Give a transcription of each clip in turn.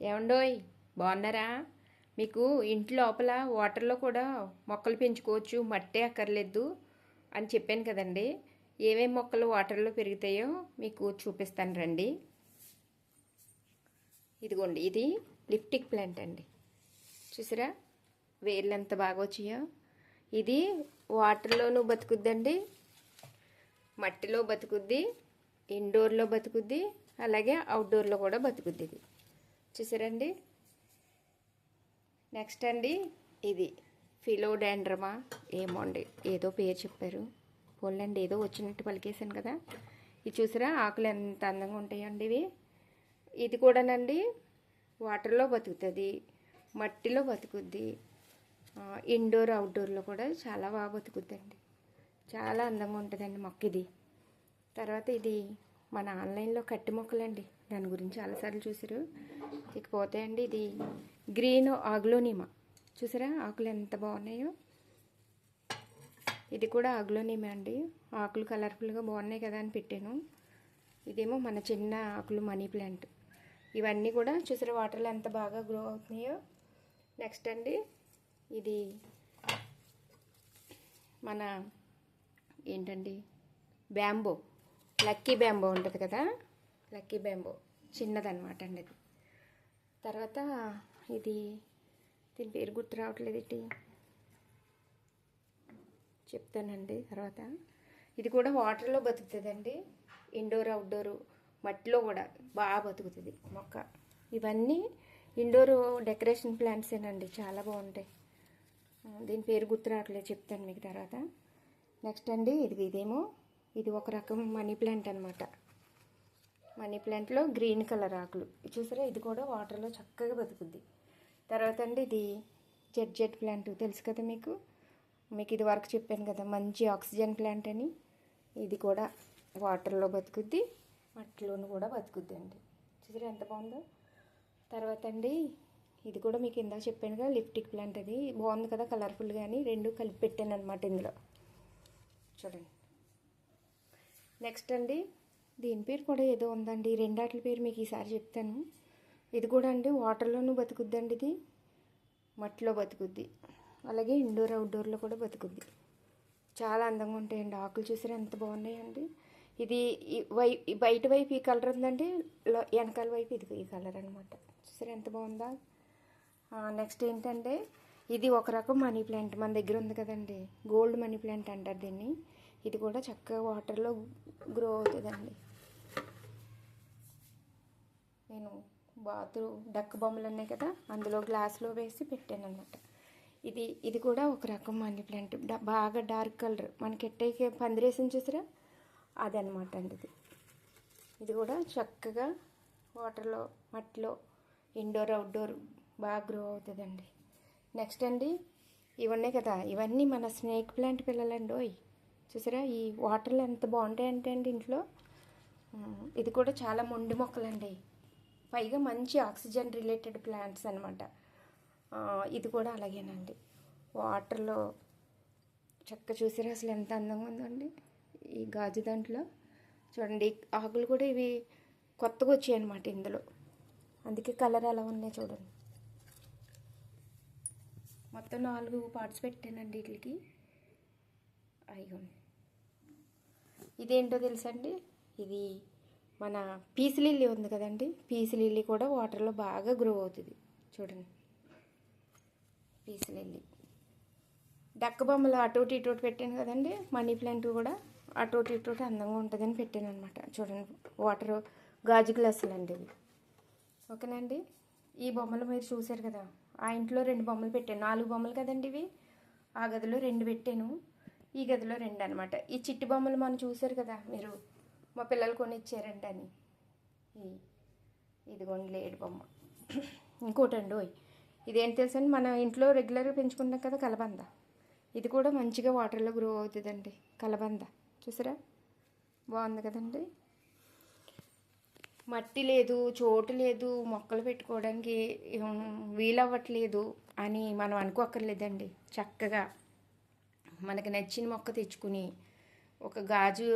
ఏమండోయ్, బాగున్నారా? మీకు ఇంటి లోపల వాటర్లో కూడా మొక్కలు పెంచుకోవచ్చు, మట్టే అక్కర్లేదు అని చెప్పాను కదండి. ఏమేం మొక్కలు వాటర్లో పెరుగుతాయో మీకు చూపిస్తాను రండి. ఇదిగోండి, ఇది లిప్టిక్ ప్లాంట్ అండి. చూసారా వేర్లు ఎంత బాగా వచ్చాయో? ఇది వాటర్లోనూ బతుకుద్దండి, మట్టిలో బతుకుద్ది, ఇండోర్లో బతుకుద్ది, అలాగే అవుట్డోర్లో కూడా బతుకుద్ది. ఇది చూసారండి. నెక్స్ట్ అండి, ఇది ఫిలోడాండ్రమా ఏమో అండి, ఏదో పేరు చెప్పారు. పోలండి, ఏదో వచ్చినట్టు పలికేసాను కదా. ఇది చూసారా, ఆకులు ఎంత అందంగా ఉంటాయండి ఇవి. ఇది కూడానండి వాటర్లో బతుకుతుంది, మట్టిలో బతుకుద్ది, ఇండోర్ అవుట్డోర్లో కూడా చాలా బాగా బతుకుద్దండి. చాలా అందంగా ఉంటుందండి మొక్క ఇది. తర్వాత ఇది మన ఆన్లైన్లో కట్టి మొక్కలండి, దాని గురించి చాలాసార్లు చూసారు. ఇకపోతే అండి, ఇది గ్రీన్ ఆగ్లోనిమా. చూసారా ఆకులు ఎంత బాగున్నాయో? ఇది కూడా ఆగ్లోనిమా అండి. ఆకులు కలర్ఫుల్గా బాగున్నాయి కదా అని పెట్టాను. ఇదేమో మన చిన్న ఆకులు మనీ ప్లాంట్. ఇవన్నీ కూడా చూసారా వాటర్లో ఎంత బాగా గ్రో అవుతున్నాయో. నెక్స్ట్ అండి, ఇది మన ఏంటండి, బ్యాంబో, లక్కీ బ్యాంబో ఉంటుంది కదా, లక్కీ బ్యాంబో చిన్నదనమాట అండి అది. తర్వాత ఇది, దీని పేరు గుర్తు రావట్లేదు, ఇటు చెప్తానండి తర్వాత. ఇది కూడా వాటర్లో బతుకుతుందండి, ఇండోర్ అవుట్డోరు మట్టిలో కూడా బాగా బతుకుతుంది మొక్క. ఇవన్నీ ఇండోర్ డెకరేషన్ ప్లాంట్సేనండి, చాలా బాగుంటాయి. దీని పేరు గుర్తు రావట్లేదు, చెప్తాను మీకు తర్వాత. నెక్స్ట్ అండి, ఇదేమో ఇది ఒక రకం మనీ ప్లాంట్ అనమాట. మనీ ప్లాంట్లో గ్రీన్ కలర్ ఆకులు చూసారా, ఇది కూడా వాటర్లో చక్కగా బతుకుద్ది. తర్వాత అండి, ఇది జెడ్ ప్లాంట్ తెలుసు కదా మీకు. ఇది వరకు చెప్పాను కదా, మంచి ఆక్సిజన్ ప్లాంట్ అని. ఇది కూడా వాటర్లో బతుకుద్ది, మట్టిలోను కూడా బతుకుద్ది అండి. చూసారా ఎంత బాగుందో? తర్వాత అండి, ఇది కూడా మీకు ఇందాక చెప్పాను కదా, లిప్టిక్ ప్లాంట్. అది బాగుంది కదా కలర్ఫుల్గా అని, రెండు కలిపి పెట్టాను అనమాట ఇందులో. చూడండి. నెక్స్ట్ అండి, దీని పేరు కూడా ఏదో ఉందండి, రెండాట్ల పేరు మీకు ఈసారి చెప్తాను. ఇది కూడా అండి వాటర్లోనూ బతుకుద్దండి, ఇది మట్టిలో బతుకుద్ది, అలాగే ఇండోర్ అవుట్డోర్లో కూడా బతుకుద్ది. చాలా అందంగా ఉంటాయండి ఆకులు. చూసారా ఎంత బాగున్నాయండి? ఇది బయట వైపు ఈ కలర్ ఉందండి, వెనకాల వైపు ఇది ఈ కలర్ అనమాట. చూసారా ఎంత బాగుందా? నెక్స్ట్ ఏంటంటే, ఇది ఒక రకం మనీ ప్లాంట్ మన దగ్గర ఉంది కదండి, గోల్డ్ మనీ ప్లాంట్ అంటారు దీన్ని. ఇది కూడా చక్కగా వాటర్లో గ్రో అవుతుందండి. నేను డక్ బొమ్మలు ఉన్నాయి కదా, అందులో గ్లాస్లో వేసి పెట్టాను అనమాట. ఇది కూడా ఒక రకం మనీ ప్లాంట్, బాగా డార్క్ కలర్, మనకి ఎట్టయితే పందిరేసిన చూసారా, అది అనమాట అండి. ఇది కూడా చక్కగా వాటర్లో మట్టిలో ఇండోర్ అవుట్డోర్ బాగా గ్రో అవుతుందండి. నెక్స్ట్ అండి, ఇవన్నీ కదా, ఇవన్నీ మన స్నేక్ ప్లాంట్ పిల్లలండి. ఓయ్ చూసారా, ఈ వాటర్లో ఎంత బాగుంటాయంటే అండి ఇంట్లో. ఇది కూడా చాలా మొండి మొక్కలండి, పైగా మంచి ఆక్సిజన్ రిలేటెడ్ ప్లాంట్స్ అనమాట. ఇది కూడా అలాగేనండి, వాటర్లో చక్క. చూసారా అసలు ఎంత అందంగా ఉందండి ఈ గాజు దాంట్లో. చూడండి ఆకులు కూడా ఇవి కొత్తగా వచ్చాయి అనమాట ఇందులో, అందుకే కలర్ అలా ఉన్నాయి చూడండి. మొత్తం 4 పార్ట్స్ పెట్టానండి వీటికి. అయ్యోండి, ఇదేంటో తెలుసండి, ఇది మన పీస్ లిల్లీ ఉంది కదండి, పీస్ లిల్లీ కూడా వాటర్లో బాగా గ్రో అవుతుంది. చూడండి పీస్ లిల్లీ. డక్క బొమ్మలు అటోటి ఇటోటి పెట్టాను కదండి, మనీ ప్లాంట్ కూడా అటోటి ఇటోటి అందంగా ఉంటుందని పెట్టాను అనమాట. చూడండి వాటర్ గాజు గ్లాసులు అండి ఇవి. ఓకేనండి, ఈ బొమ్మలు మీరు చూశారు కదా, ఆ ఇంట్లో 2 బొమ్మలు పెట్టాను, 4 బొమ్మలు కదండి ఇవి. ఆ గదిలో 2 పెట్టాను, ఈ గదిలో 2 అనమాట. ఈ చిట్టి బొమ్మలు మనం చూశారు కదా మీరు, మా పిల్లలు కొని ఇచ్చారండి అని. ఇదిగోండి లేడి బొమ్మ. ఇంకోటండి, ఇదేంటి తెలుసండి, మన ఇంట్లో రెగ్యులర్గా పెంచుకుంటాం కదా కలబంద. ఇది కూడా మంచిగా వాటర్లో గ్రో అవుతుందండి, కలబంద. చూసారా బాగుంది కదండి. మట్టి లేదు, చోటు లేదు, మొక్కలు పెట్టుకోవడానికి వీలవ్వట్లేదు అని మనం అనుకోక్కర్లేదండి. చక్కగా మనకి నచ్చిన మొక్క తెచ్చుకుని, ఒక గాజు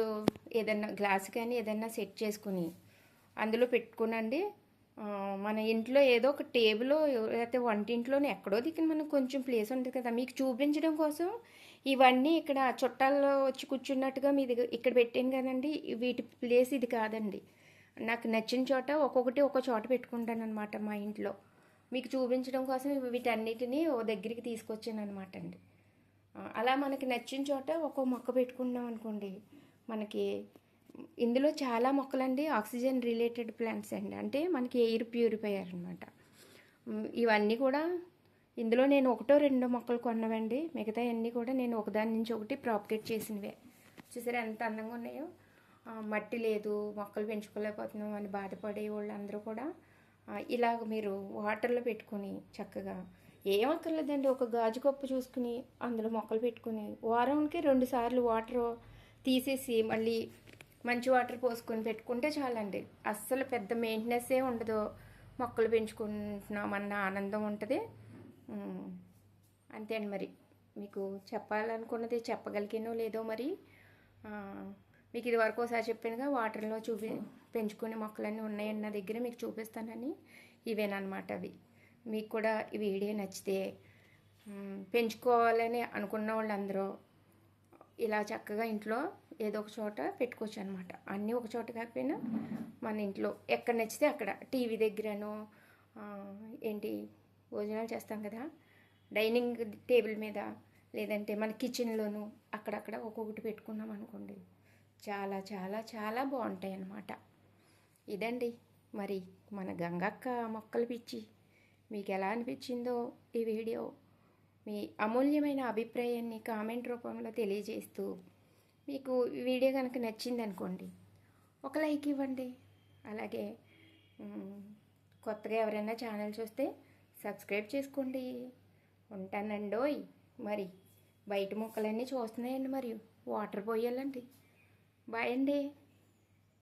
ఏదన్నా గ్లాసు కానీ ఏదన్నా సెట్ చేసుకుని అందులో పెట్టుకునండి, మన ఇంట్లో ఏదో ఒక టేబుల్ లేకపోతే వంటింట్లోనే ఎక్కడో దిక్కున మనకు కొంచెం ప్లేస్ ఉంటుంది కదా, మీకు చూపించడం కోసం ఇవన్నీ ఇక్కడ చుట్టాల్లో వచ్చి కూర్చున్నట్టుగా మీ దగ్గర ఇక్కడ పెట్టాను కదండి. వీటి ప్లేస్ ఇది కాదండి. నాకు నచ్చిన చోట ఒక్కొక్కటి ఒక్కో చోట పెట్టుకుంటాను అనమాట మా ఇంట్లో. మీకు చూపించడం కోసం వీటన్నిటిని ఓ దగ్గరికి తీసుకొచ్చాను అనమాట అండి. అలా మనకి నచ్చిన చోట ఒక్కో మొక్క పెట్టుకున్నాం అనుకోండి, మనకి ఇందులో చాలా మొక్కలండి ఆక్సిజన్ రిలేటెడ్ ప్లాంట్స్ అండి, అంటే మనకి ఎయిర్ ప్యూరిఫైయర్ అనమాట. ఇవన్నీ కూడా ఇందులో నేను ఒకటో రెండో మొక్కలు కొన్నవండి, మిగతా అన్నీ కూడా నేను ఒకదాని నుంచి ఒకటి ప్రాపగేట్ చేసినవే. చూసారా ఎంత అందంగా ఉన్నాయో. మట్టి లేదు, మొక్కలు పెంచుకోలేకపోతున్నాం అని బాధపడే వాళ్ళందరూ కూడా ఇలాగ మీరు వాటర్లో పెట్టుకొని చక్కగా ఏం అక్కర్లేదండి, ఒక గాజు కప్పు చూసుకుని అందులో మొక్కలు పెట్టుకుని వారానికి 2 సార్లు వాటర్ తీసేసి మళ్ళీ మంచి వాటర్ పోసుకొని పెట్టుకుంటే చాలండి. అస్సలు పెద్ద మెయింటెనెన్సే ఉండదు, మొక్కలు పెంచుకుంటున్నామన్న ఆనందం ఉంటుంది. అంతే అండి. మరి మీకు చెప్పాలనుకున్నది చెప్పగలిగానో లేదో మరి. మీకు ఇది వరకు ఒకసారి చెప్పానుగా, వాటర్లో పెంచుకునే మొక్కలన్నీ ఉన్నాయండి నా దగ్గర, మీకు చూపిస్తానని. ఇవేనమాట అవి. మీకు కూడా ఈ వీడియో నచ్చితే పెంచుకోవాలని అనుకున్న వాళ్ళందరూ ఇలా చక్కగా ఇంట్లో ఏదో ఒక చోట పెట్టుకోవచ్చు అనమాట. అన్నీ ఒక చోట కాకపోయినా మన ఇంట్లో ఎక్కడ నచ్చితే అక్కడ, టీవీ దగ్గరనో ఏంటి భోజనాలు చేస్తాం కదా డైనింగ్ టేబుల్ మీద, లేదంటే మన కిచెన్లోనూ అక్కడక్కడ ఒక్కొక్కటి పెట్టుకున్నాం అనుకోండి, చాలా చాలా చాలా బాగుంటాయి అన్నమాట. ఇదండి మరి మన గంగక్క మొక్కలు పిచ్చి. మీకు ఎలా అనిపించిందో ఈ వీడియో మీ అమూల్యమైన అభిప్రాయాన్ని కామెంట్ రూపంలో తెలియజేస్తూ, మీకు ఈ వీడియో కనుక నచ్చింది అనుకోండి ఒక లైక్ ఇవ్వండి. అలాగే కొత్తగా ఎవరైనా ఛానల్ చూస్తే సబ్స్క్రైబ్ చేసుకోండి. ఉంటానండోయ్. మరి బయట మొక్కలన్నీ చూస్తున్నాయండి, మరియు వాటర్ పోయాలండి. బాయ్ అండి.